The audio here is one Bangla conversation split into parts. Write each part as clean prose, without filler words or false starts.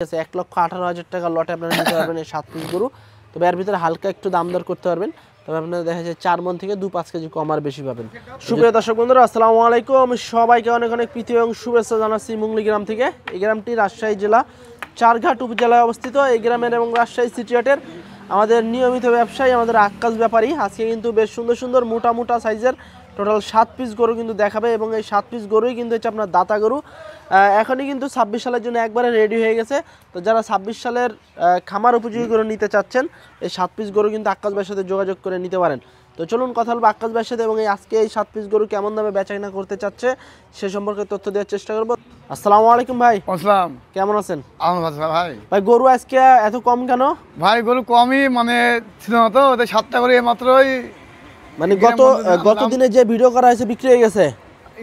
আছে ১,১৮,০০০ টাকা লটে আপনারা নিতে পারবেন এই ৭ পিস গরু। তবে এর ভিতরে হালকা একটু দাম দর করতে পারবেন। তবে আপনারা দেখা যায় ৪ মণ থেকে ২-৫ কেজি কম আর বেশি পাবেন। সুপ্রিয় দর্শক বন্ধুরা আসসালামু আলাইকুম, সবাইকে অনেক অনেক প্রীতি এবং শুভেচ্ছা জানাচ্ছি মুংলি গ্রাম থেকে। এই গ্রামটি রাজশাহী জেলা চারঘাট উপজেলায় অবস্থিত। এই গ্রামের এবং রাজশাহী সিটি হাটের আমাদের নিয়মিত ব্যবসায়ী আমাদের আক্কাস ব্যাপারী আজকে কিন্তু বেশ সুন্দর সুন্দর মোটা মোটা সাইজের টোটাল ৭ পিস গরু কিন্তু দেখাবে এবং এই ৭ পিস গরুই কিন্তু হচ্ছে আপনার দাতা গরু। এখনই কিন্তু ২৬ সালের জন্য একবারে রেডি হয়ে গেছে। তো যারা ২৬ সালের খামার উপযোগী গরু নিতে চাচ্ছেন এই ৭ পিস গরু কিন্তু আক্কাস ভাইয়ের সাথে যোগাযোগ করে নিতে পারেন। তো চলুন কথা বলবো আক্কাস ভাইয়ের সাথে এবং এই আজকে এই ৭ পিস গরু কেমন দামে বেচাকেনা করতে চাচ্ছে সে সম্পর্কে তথ্য দেওয়ার চেষ্টা করবো। আসসালামু আলাইকুম ভাই। আসসালাম। কেমন আছেন? ভাই ভাই গরু আজকে এত কম কেন? ভাই গরু কমই মানে ছিল না তো, ওদের ৭টা করে মাত্রই মানে গত দিনে যে ভিডিও করা হয়েছে বিক্রি হয়ে গেছে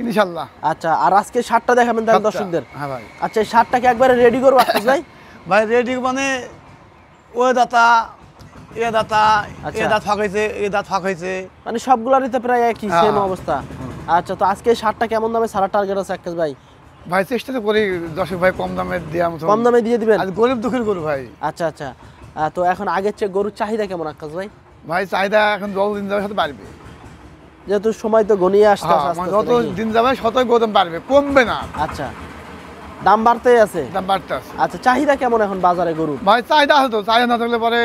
ইনশাআল্লাহ। আচ্ছা, আর আজকে ৭টা দেখাবেন তাহলে দর্শকদের? হ্যাঁ ভাই। আচ্ছা, এই ৭টাকে একবারে রেডি করবো আক্কাস ভাই? ভাই রেডি মানে ও দাতা এ দাতা এ দাঁত ফাঁক হয়েছে এ দাঁত ফাঁক হয়েছে মানে সবগুলোরই তো প্রায় একই সেম অবস্থা। আচ্ছা, তো আজকে ৭টা কেমন দামে ছাড়া টার্গেট আছে আক্কাস ভাই? ভাই চেষ্টা তো করি দর্শক ভাই কম দামে দেওয়ার মতো। কম দামে দিয়ে দিবেন? আর গরিব দুঃখের গরু ভাই। আচ্ছা আচ্ছা, তো এখন আগের চেয়ে গরুর চাহিদা কেমন আক্কাস ভাই? ভাই চাহিদা এখন যত দিন যাবে সাথে বাড়বে, যেহেতু সময় তো গনিয়ে আসছে, যত দিন যাবে শতই গরম বাড়বে, কমবে না। আচ্ছা, দাম বাড়তেই আছে? দাম বাড়তে আছে। আচ্ছা, চাহিদা কেমন এখন বাজারে গরু? ভাই চাহিদা আছে তো, চাহিদা না থাকলে পরে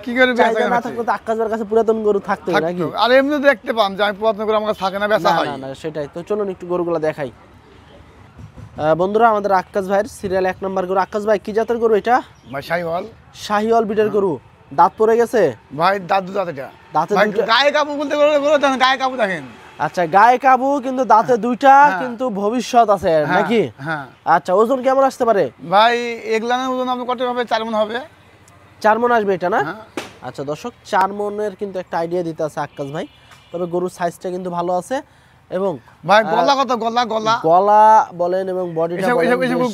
কি করে চাহিদা না থাকলে তো আক্কাস ভাইয়ের কাছে পুরাতন গরু থাকতো নাকি? আর এমনি দেখতে পান যে আমি পুরাতন গরু আমার কাছে থাকে না, বেচা হয় না। সেটাই তো, চলুন একটু গরুগুলো দেখাই। বন্ধুরা আমাদের আক্কাস ভাইয়ের সিরিয়াল ১ নম্বর গরু। আক্কাস ভাই কি জাতের গরু এটা? ভাই শাহিওয়াল। শাহিওয়াল ব্রিডের গরু। দাঁত পড়ে গেছে? ভাই দাঁত দুটো এটা দাঁতে দুটো। গায়ে কাবু বলতে গরু দেখেন, গায়ে কাবু দেখেন। আচ্ছা, গায়ে কাবু কিন্তু দাঁতে দুইটা, কিন্তু ভবিষ্যৎ আছে নাকি? হ্যাঁ। আচ্ছা, ওজন কেমন আসতে পারে ভাই এগুলানের ওজন আপনি কত হবে? 4 মণ হবে। 4 মণ আসবে এটা না? আচ্ছা দর্শক, 4 মণের কিন্তু একটা আইডিয়া দিতে আছে আক্কাস ভাই। তবে গরুর সাইজটা কিন্তু ভালো আছে এবং ভাই গলা কত? গলা বলেন এবং বডিটা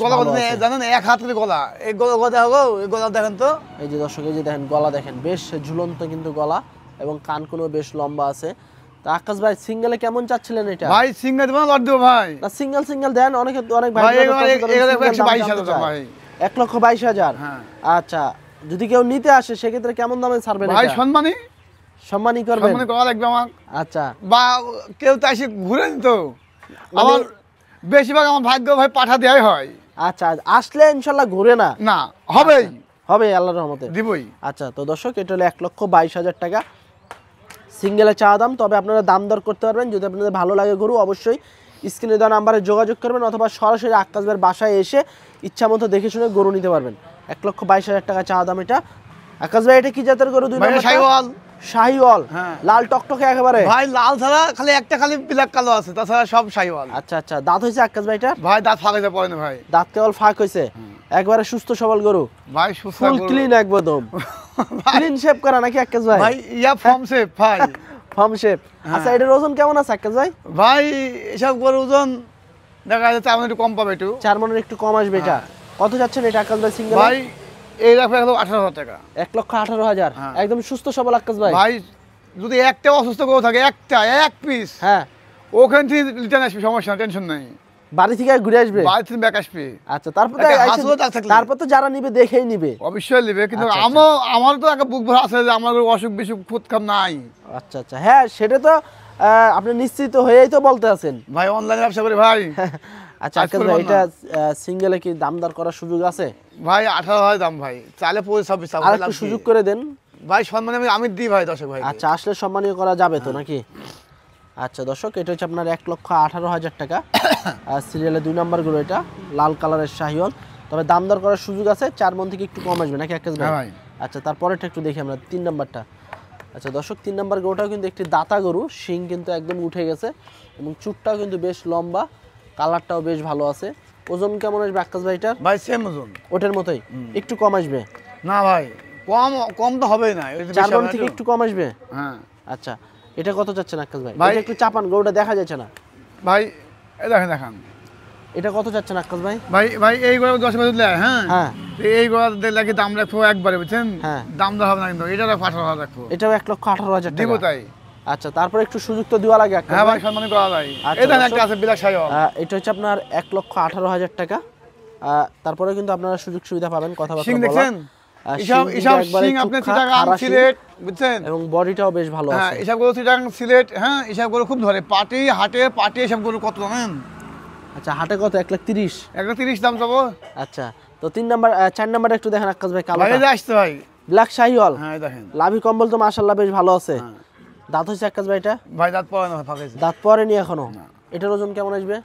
গলা কত জানেন? 1 হাত করে গলা। এই গলা দেখো, এই গলা দেখেন তো। এই যে দর্শক, এই যে দেখেন গলা দেখেন, বেশ ঝুলন্ত কিন্তু গলা এবং কানকুনো বেশ লম্বা আছে। তা আক্কাস ভাই সিঙ্গেলে কেমন চাচ্ছিলেন এটা? ভাই সিঙ্গেল দেব না লট দেব ভাই? না, সিঙ্গেল দেন। অনেক ভাই 1,22,000 ভাই। 1,22,000। হ্যাঁ। আচ্ছা, যদি কেউ নিতে আসে সেক্ষেত্রে কেমন দামে ছাড়বেন ভাই? এটা সম্মানই করবেন? সম্মানই করা লাগবে আমার। আচ্ছা, বা কেউ তো এসে ঘুরে নিত, আমার বেশিরভাগ আমার ভাগ্য ভাই পাঠা দেওয়াই হয়। আচ্ছা, আসলে ইনশাল্লাহ ঘুরে না হবেই, হবে আল্লাহর রহমতে দিবই। আচ্ছা, তো দর্শক এটা হলো 1,22,000 টাকা সিঙ্গেলে চাওয়া দাম। তবে আপনারা দাম দর করতে পারবেন যদি আপনাদের ভালো লাগে গরু। অবশ্যই স্ক্রিনে দেওয়া নাম্বারে যোগাযোগ করবেন অথবা সরাসরি আক্কাস ভাইয়ের বাসায় এসে ইচ্ছা মতো দেখে শুনে গরু নিতে পারবেন। 1,22,000 টাকা চাওয়া দাম এটা। আক্কাস ভাই এটা কি জাতের গরু? 2 নম্বর শাহিওয়াল। লাল টকটকে একেবারে ভাই, লাল ছাড়া খালি একটা খালি ব্ল্যাক কালো আছে, তাছাড়া সব শাহিওয়াল। আচ্ছা, দাঁত হয়েছে আক্কাস ভাই এটা? ভাই দাঁত ফাঁক হয়েছে পড়ে না ভাই, দাঁত কেবল ফাঁক হয়েছে। একবারে সুস্থ সবল গরু ভাই, সুস্থ ফুল ক্লিন, একদম ক্লিন শেপ করা নাকি আক্কাস ভাই? ভাই ফর্ম শেপ ভাই, ফর্ম শেপ। আচ্ছা, এটার ওজন কেমন আছে আক্কাস ভাই? ভাই এসব গরুর ওজন দেখা যাচ্ছে আমার একটু কম পাবে, একটু 4 মণের একটু কম আসবে এটা। কত যাচ্ছেন এটা আক্কাস ভাই সিঙ্গেল? ভাই এই রাখবে 18,000 টাকা। 1,18,000 একদম সুস্থ সবল আক্কাস ভাই। ভাই যদি একটা অসুস্থ গরু থাকে, এক পিস, ওখান থেকে রিটার্ন আসবে, সমস্যা না, টেনশন নাই। বাড়ি থেকে ঘুরে আসবে? বাড়ি থেকে ব্যাক আসবে। আচ্ছা, তারপর তো যারা নিবে দেখেই নিবে, অবশ্যই নিবে। কিন্তু আমার তো একটা বুক ভরা আছে যে আমার অসুখ বিসুখ খুঁতখাম নাই। আচ্ছা, হ্যাঁ সেটা তো আপনি নিশ্চিত হয়েই তো বলতে আছেন ভাই, অনলাইনে ব্যবসা করি ভাই। আচ্ছা আক্কাস ভাই, এটা সিঙ্গেলে কি দাম দর করার সুযোগ আছে? ভাই 18,000 দাম ভাই, চাইলে 26 আর একটু সুযোগ করে দেন ভাই, সম্মানে আমি দিই ভাই দর্শক ভাই। আচ্ছা, আসলে সম্মানীয় করা যাবে তো নাকি? আচ্ছা দর্শক, এটা হচ্ছে আপনার 1,18,000 টাকা সিরিয়ালে 2 নম্বর গরু এটা, লাল কালারের শাহিওয়াল। তবে দাম দর করার সুযোগ আছে, 4 মণ থেকে একটু কম আসবে নাকি আক্কাস ভাই? আচ্ছা, তারপরেটা একটু দেখি আমরা 3 নম্বরটা। আচ্ছা দর্শক, 3 নম্বর গরুটাও কিন্তু একটি দাতা গরু, শিং কিন্তু একদম উঠে গেছে এবং চুটটাও কিন্তু বেশ লম্বা, কালারটাও বেশ ভালো আছে। ওজন কেমন আসবে আক্কাস ভাই এটার? ভাই সেম ওজন, ওটার মতোই, একটু কম আসবে? না ভাই, কম তো হবেই না, 4 মণ থেকে একটু কম আসবে। হ্যাঁ। আচ্ছা, এটা কত চাচ্ছেন আক্কাস ভাই? এটা একটু চাপান, গরুটা দেখা যাচ্ছে না ভাই, এই দেখান। এটা কত চাচ্ছেন আক্কাস ভাই? ভাই এই গরু 10 বছর দিলে, হ্যাঁ, এই গরু দিলে দাম রাখবো একবারে, বুঝছেন? দাম দর হবে না, কিন্তু এটা 18,000 রাখবো। এটাও 1,18,000 টাকা দিব তাই। আচ্ছা, তারপর একটু সুযোগ তো দেওয়া লাগে হ্যাঁ ভাই, সম্মানী করা যায়। এই দেন একটা আছে বিলাস শাহিওয়াল, এটা হচ্ছে আপনার 1,18,000 টাকা তারপরে কিন্তু আপনারা সুযোগ সুবিধা পাবেন কথাবার্তা সিং বলার। দেখছেন এসব সিং আপনি চিটাগাং সিলেট বুঝছেন এবং বডিটাও বেশ ভালো হ্যাঁ আছে। এসব গরু চিটাগাং সিলেট হ্যাঁ এসব গরু খুব ধরে পাটি হাটে পাটি এসব গরু কত জানেন? আচ্ছা হাটে কত 1,30,000? 130 দাম যাবো। আচ্ছা তো 4 নাম্বার একটু দেখেন আক্কাস ভাই, ভাই কালোটা আসছে ভাই ব্ল্যাক শাহিওয়াল, হ্যাঁ দেখেন লাভি কম্বল তো মাশাআল্লাহ বেশ ভালো আছে। দাঁত হইছে আক্কাস ভাই এটা? ভাই দাঁত পড়ে না ফাঁকাইছে দাঁত পরেনি এখনো। এটার ওজন কেমন আসবে?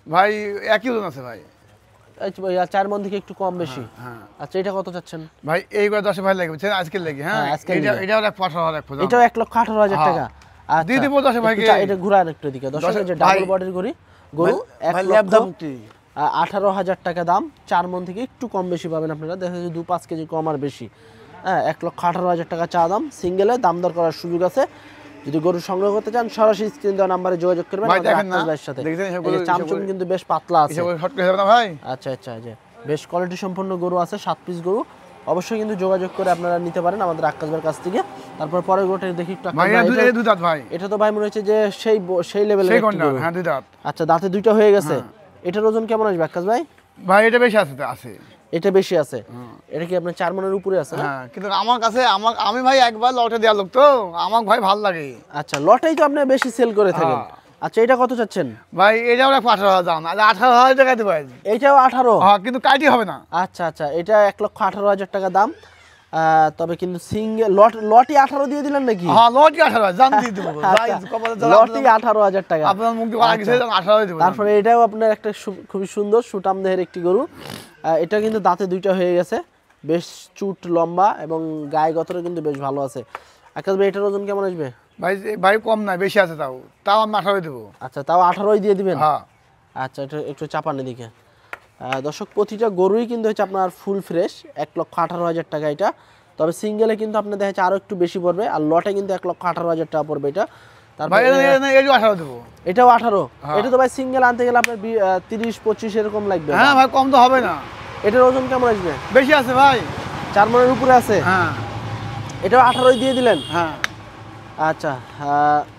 ভাই একই ওজন আছে ভাই। এই 4 মণ থেকে একটু কম বেশি। হ্যাঁ আচ্ছা এটা কত চাচ্ছেন? ভাই এই করে 10 ভাই লাগবে বুঝছেন আজকের লাগি হ্যাঁ এটাও এক 18,000 এক ফোজা এটাও 1,18,000 টাকা। আচ্ছা দিয়ে দেবো 10 ভাইকে। এটা ঘুরান একটু এদিকে দর্শক, এই যে ডাবল বডির গরু 18,000 টাকা দাম। 4 মণ থেকে একটু কম বেশি পাবেন আপনারা, দেখা যাচ্ছে 2-5 কেজি কম আর বেশি। হ্যাঁ 1,18,000 টাকা চা দাম। সিঙ্গেলে দাম দর করার সুযোগ আছে। যদি গরু সংগ্রহ করতে চান সরাসরি স্ক্রিন দেওয়া নাম্বারে যোগাযোগ করবেন আমাদের আক্কাস ভাইয়ের সাথে। চামচুম কিন্তু বেশ পাতলা আছে। এসব শর্ট করে যাবে না ভাই। আচ্ছা আচ্ছা, যে বেশ কোয়ালিটি সম্পন্ন গরু আছে, 7 পিস গরু। অবশ্যই কিন্তু যোগাযোগ করে আপনারা নিতে পারেন আমাদের আক্কাস ভাইয়ের কাছ থেকে। তারপর পরের গরুটা দেখি একটু আক্কাস ভাই ভাই, এই দুই দাঁত ভাই এটা তো ভাই মনে হচ্ছে যে সেই লেভেলের সেই একটি কোনটা গরু। হ্যাঁ দুই দাঁত। আচ্ছা দাঁতে দুইটা হয়ে গেছে। এটার ওজন কেমন আসবে আক্কাস ভাই? ভাই এটা বেশি আছে আছে এটা বেশি আছে। এটা কি আপনার 4 মণের উপরে আছে না? হ্যাঁ কিন্তু আমার কাছে আমি ভাই একবার লটে দেওয়া লোক তো আমার ভাই ভালো লাগে। আচ্ছা লটাই তো আপনি বেশি সেল করে থাকেন। আচ্ছা এটা কত চাচ্ছেন? ভাই এটাও 18,000 দাম, 18,000 টাকা দিতে ভাই। এইটাও 18? হ্যাঁ কিন্তু কাটি হবে না। আচ্ছা আচ্ছা, এটা 1,18,000 টাকা দাম। তবে কিন্তু সিঙ্গেল লটি 18 দিয়ে দিলেন নাকি? হ্যাঁ লটি 18,000 জান দিয়ে দেব ভাই। লটি 18,000 টাকা। আপনার মুখ দিয়ে বলা গেছে 18,000 দেব। তারপরে এটাও আপনার একটা খুবই সুন্দর সুটাম দেহের একটি গরু। এটা কিন্তু দাঁতে দুইটা হয়ে গেছে, বেশ চুট লম্বা এবং গায়ে গতরে কিন্তু বেশ ভালো আছে। আকাশ ভাই এটার ওজন কেমন আসবে? ভাই ভাই কম নাই বেশি আছে তাও আমি 18 দেব। আচ্ছা তাও 18 দিয়ে দিবেন? হ্যাঁ আচ্ছা এটা একটু চাপানি দিকে। দর্শক প্রতিটা গরুই কিন্তু হচ্ছে আপনার ফুল ফ্রেশ, 1,18,000 টাকা এটা। তবে সিঙ্গেলে কিন্তু আপনার দেখা যাচ্ছে আরো একটু বেশি পড়বে, আর লটে কিন্তু 1,18,000 টাকা পড়বে এটা। ভাই এটাও 18 দেব। এটাও 18? এটা তো ভাই সিঙ্গেল আনতে গেলে আপনার 30-25 এরকম লাগবে। হ্যাঁ ভাই কম তো হবে না। এটার ওজন কেমন আসবে? বেশি আছে ভাই, 4 মণের উপরে আছে। হ্যাঁ এটাও 18 দিয়ে দিলেন? হ্যাঁ। আচ্ছা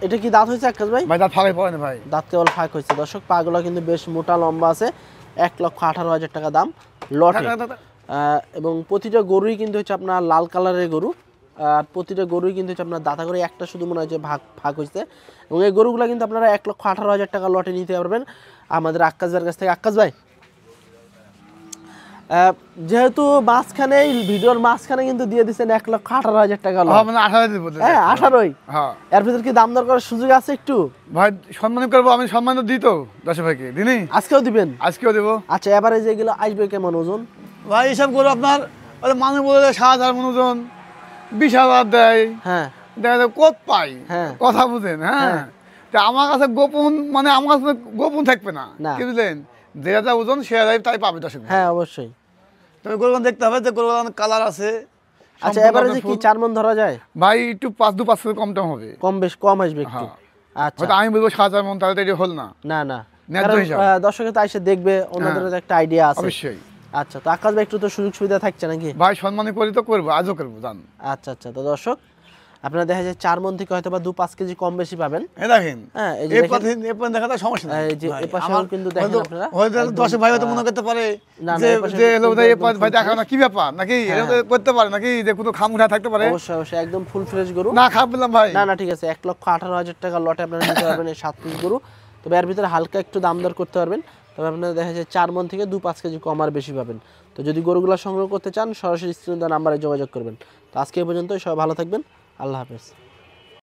এটা কি দাঁত হয়েছে আকাশ ভাই? ভাই দাঁত ফাঁকাই পড়ে না ভাই, দাঁত কেবল ফাঁক হয়েছে। দর্শক পাগুলো কিন্তু বেশ মোটা লম্বা আছে, 1,18,000 টাকা দাম লটে। এবং প্রতিটা গরুই কিন্তু হচ্ছে আপনার লাল কালারের গরু। আর প্রতিটা গরুই কিন্তু হচ্ছে আপনার দাঁতা করে একটা শুধু মনে হচ্ছে ভাগ হয়েছে। এবং এই গরুগুলো কিন্তু আপনারা 1,18,000 টাকা লটে নিতে পারবেন আমাদের আক্কাস ভাইয়ের কাছ থেকে। আক্কাস ভাই যেহেতু মাঝখানে ভিডিওর মাঝখানে কিন্তু দিয়ে দিচ্ছেন 1,18,000 টাকা লট। মানে 18 দেব। হ্যাঁ 18ই। হ্যাঁ এর ভিতর কি দাম দর করার সুযোগ আছে একটু? ভাই সম্মান করবো, আমি সম্মান তো দিই তো 10 ভাইকে দিনই। আজকেও দিবেন? আজকেও দেবো। আচ্ছা এবারে যেগুলো আসবে কেমন ওজন? ভাই এসব গরু আপনার মানুষ বলে 7,000 মন ওজন, 20,000 দেয়। হ্যাঁ দেখা যায় কোত পাই, হ্যাঁ কথা বুঝেন। হ্যাঁ তা আমার কাছে গোপন মানে আমার কাছে গোপন থাকবে না, কি বুঝলেন? যেটা ওজন সেটা তাই পাবে 10। হ্যাঁ অবশ্যই। তবে গরুগুলো দেখতে হবে যে গরুগুলো কালার আছে। আচ্ছা এবারে যে কি 4 মণ ধরা যায়? ভাই একটু 5 কম টম হবে, কম আসবে একটু। আচ্ছা আমি বলবো 7,000 মন, তাহলে এটা হল না। না না, দর্শকে তো এসে দেখবে, ওনাদের একটা আইডিয়া আছে অবশ্যই। আচ্ছা তো আকাশ ভাই একটু তো সুযোগ সুবিধা থাকছে নাকি? ভাই সম্মান করি তো করবো, আজও করবো জান। আচ্ছা আচ্ছা, তো দর্শক আপনারা দেখা যায় 4 মণ থেকে হয়তো বা 2-5 কেজি কম বেশি পাবেন। এই দেখেন, হ্যাঁ এই যে দেখাটা সমস্যা নাই। এই যে এই পাশেও কিন্তু দেখেন আপনারা হয়তো 10 ভাই হয়তো মনে করতে পারে না যে এই ভাই দেখা না কি ব্যাপার নাকি, এরকম করতে পারে নাকি যে কোনো খামুঠা থাকতে পারে। অবশ্যই অবশ্যই একদম ফুল ফ্রেশ গরু। না খারাপ বললাম ভাই। না না ঠিক আছে, 1,18,000 টাকা লটে আপনারা নিতে পারবেন এই 7 পিস গরু। তবে এর ভিতরে হালকা একটু দাম দর করতে পারবেন। তবে আপনারা দেখা যায় 4 মণ থেকে 2-5 কেজি কম আর বেশি পাবেন। তো যদি গরুগুলো সংগ্রহ করতে চান সরাসরি স্ক্রিন দেওয়া নাম্বারে যোগাযোগ করবেন। তো আজকে এই পর্যন্তই, সবাই ভালো থাকবেন, আল্লাহ হাফেজ।